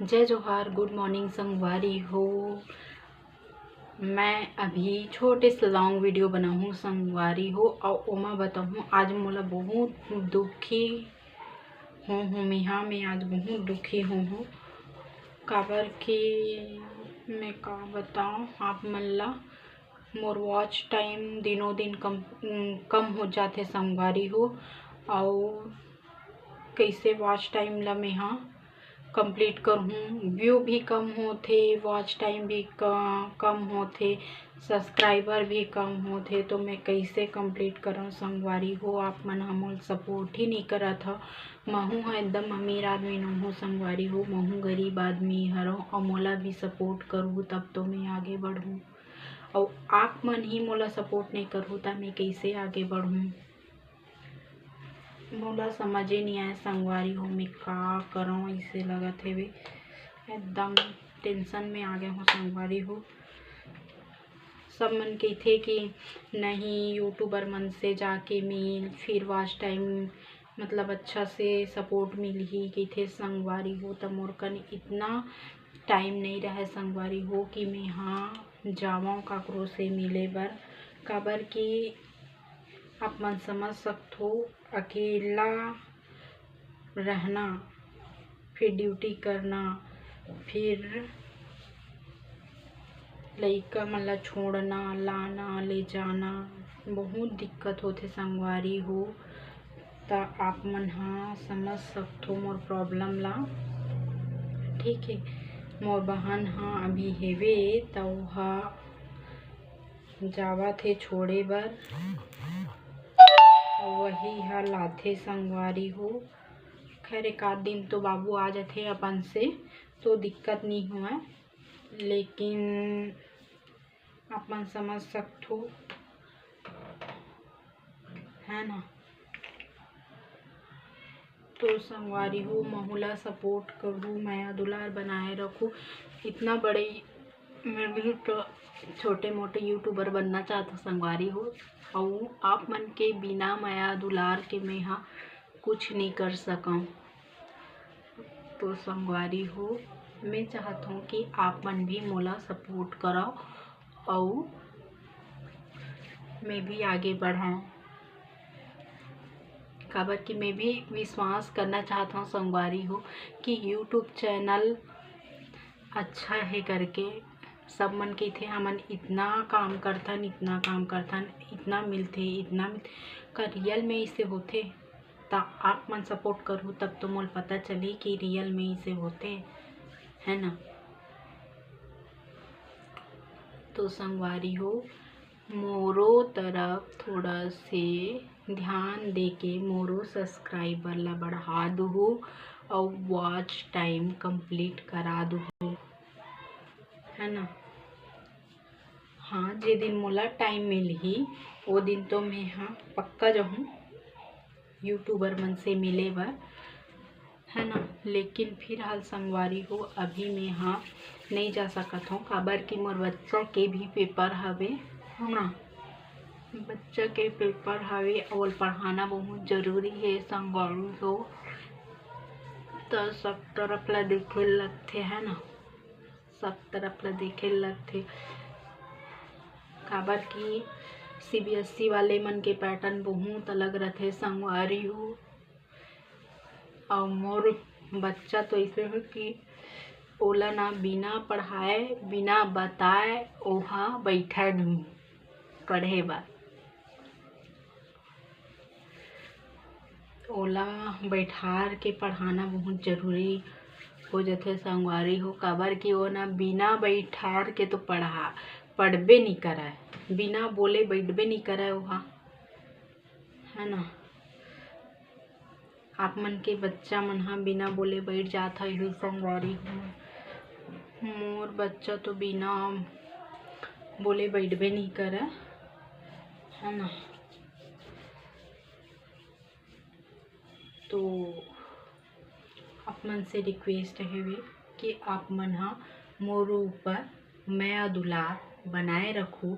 जय जोहार, good morning संगवारी हो। मैं अभी छोटे से लॉन्ग वीडियो बनाऊँ संगवारी हो और ओमा बताऊँ आज मोला बहुत दुखी हूँ मैं आज बहुत दुखी हूँ काबर कि मैं का बताऊँ आप मन ला मोर वॉच टाइम दिनों दिन कम हो जाते संगवारी हो और कैसे वॉच टाइम ला मैं कंप्लीट करूँ। व्यू भी कम होते, वॉच टाइम भी कम होते, सब्सक्राइबर भी कम होते, तो मैं कैसे कंप्लीट करूँ संगवारी हो। आप मन हमन सपोर्ट ही नहीं करत ह। महू ह एकदम अमीर आदमी नहीं संगवारी हो, महू गरीब आदमी हरो और मोला भी सपोर्ट करूँ तब तो मैं आगे बढ़ूँ। और आप मन ही मोला सपोर्ट नहीं करूँ तो मैं कैसे आगे बढ़ूँ। मोला समझे नहीं आए संगवारी हो मैं का करूँ। ऐसे लगत है वे एकदम टेंशन में आ गए हो संगवारी हो। सब मन कहते कि नहीं यूट्यूबर मन से जाके मिल फिर वॉच टाइम मतलब अच्छा से सपोर्ट मिल ही संगवारी हो। तब मोर कन इतना टाइम नहीं रहे संगवारी हो कि मैं जावाँ काकरो से मिले बर। काबर कि आप मन समझ सकते हो अकेला रहना, फिर ड्यूटी करना, फिर लइका मन ला छोड़ना लाना ले जाना बहुत दिक्कत होते संगवारी हो। ता आप मन समझ सकते हो मोर प्रॉब्लम ला। ठीक है, मोर बहन अभी हेवे तो जावत हे छोड़े बर वही लाथे संगवारी हो। खैर एक आध दिन तो बाबू आ जाते अपन से तो दिक्कत नहीं हुआ, लेकिन अपन समझ सकते हो है ना। तो संगवारी हो महुला सपोर्ट करूँ, माया दुलार बनाए रखूँ। इतना बड़े मैं भी तो छोटे मोटे यूट्यूबर बनना चाहता संगवारी हो और आप मन के बिना माया दुलार के मैं कुछ नहीं कर सकूँ। तो संगवारी हो मैं चाहता हूँ कि आप मन भी मोला सपोर्ट करो और मैं भी आगे बढ़ाऊँ। काबर कि मैं भी विश्वास करना चाहता हूँ संगवारी हो कि यूट्यूब चैनल अच्छा है करके सब मन कहते हमन इतना काम करथन इतना मिलते का रियल में इसे होते। ता आप मन सपोर्ट करूँ तब तो मोल पता चली कि रियल में इसे होते है ना। तो संगवारी हो मोरो तरफ थोड़ा से ध्यान दे के मोरो सब्सक्राइबर ला बढ़ा दो और वॉच टाइम कंप्लीट करा दो है ना। जे दिन मोला टाइम मिलही वो दिन तो मैं पक्का जाऊँ यूट्यूबर मन से मिले बर है ना। लेकिन फिर हाल संगवारी हो अभी मैं नहीं जा सकत हूँ काबर कि मोर बच्चा के भी पेपर हवे है ना। बच्चा के पेपर हवे और पढ़ाना बहुत जरूरी है संगवारी हो। तो सब तरफ ला देखे लगते है ना, सब तरफ ला देखे लगते। काबर कि CBSE वाले मन के पैटर्न बहुत अलग रहते संगवारी हो। और मोर बच्चा तो ऐसे है कि ओला ना बिना पढ़ाए बिना बताए ओहा बैठा नहीं पढ़े बर। ओला बैठार के पढ़ाना बहुत जरूरी हो जाते संगवारी हो। काबर कि वो ना बिना बैठार के तो पढ़बे नहीं कराए, बिना बोले बैठबे नहीं कराए वहाँ है ना। आप मन के बच्चा मन बिना बोले बैठ जाता है संगवारी हो। मोर बच्चा तो बिना बोले बैठबे नहीं करे है ना। तो आप मन से रिक्वेस्ट है कि आप मन मोरो ऊपर माया दुलार बनाए रखो,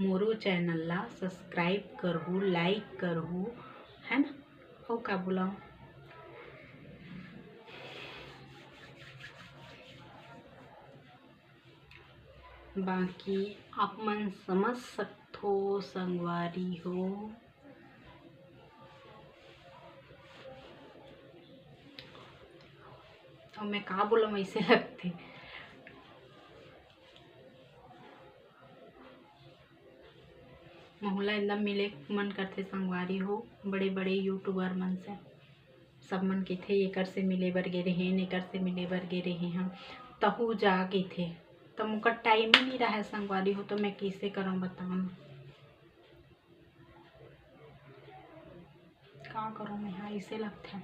मोरो चैनल ला सब्सक्राइब करहु लाइक करहु है ना। और का बोला बाकी आप मन समझ सकथो संगवारी हो। तो मैं का बोला ऐसे लगते मोहला एकदम मिले मन करते संगवारी हो। बड़े बड़े यूट्यूबर मन से सब मन के थे एकर से मिले बर गे रहे एकर से मिले बर गे रहे हम तहु जा के थे तो मुकर टाइम ही नहीं रहा संगवारी हो। तो मैं कैसे करूँ बताऊँ का करूँ मैं। हाँ ऐसे लगते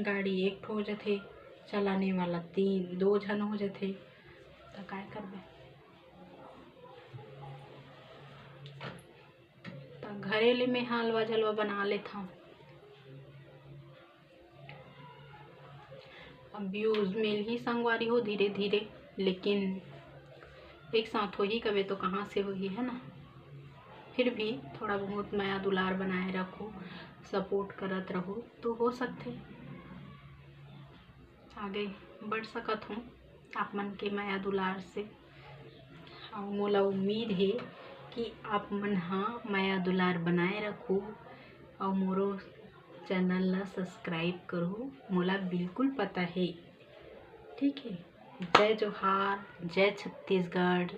गाड़ी एक ठो हो जाते चलाने वाला 2 जन हो जाते तो काय करबे। तो घरे ले मैं हलवा जलवा बना लेता हूँ। अब व्यूज मिल ही संगवारी हो धीरे धीरे, लेकिन एक साथ हो ही कभी तो कहाँ से होगी है ना। फिर भी थोड़ा बहुत माया दुलार बनाए रखो, सपोर्ट करत रहो तो हो सकते आगे बढ़ सकत हूँ आप मन के माया दुलार से। और मोला उम्मीद है कि आप मन हाँ माया दुलार बनाए रखो और मोरो चैनल ला सब्सक्राइब करो। मोला बिल्कुल पता है, ठीक है। जय जोहार, जय छत्तीसगढ़।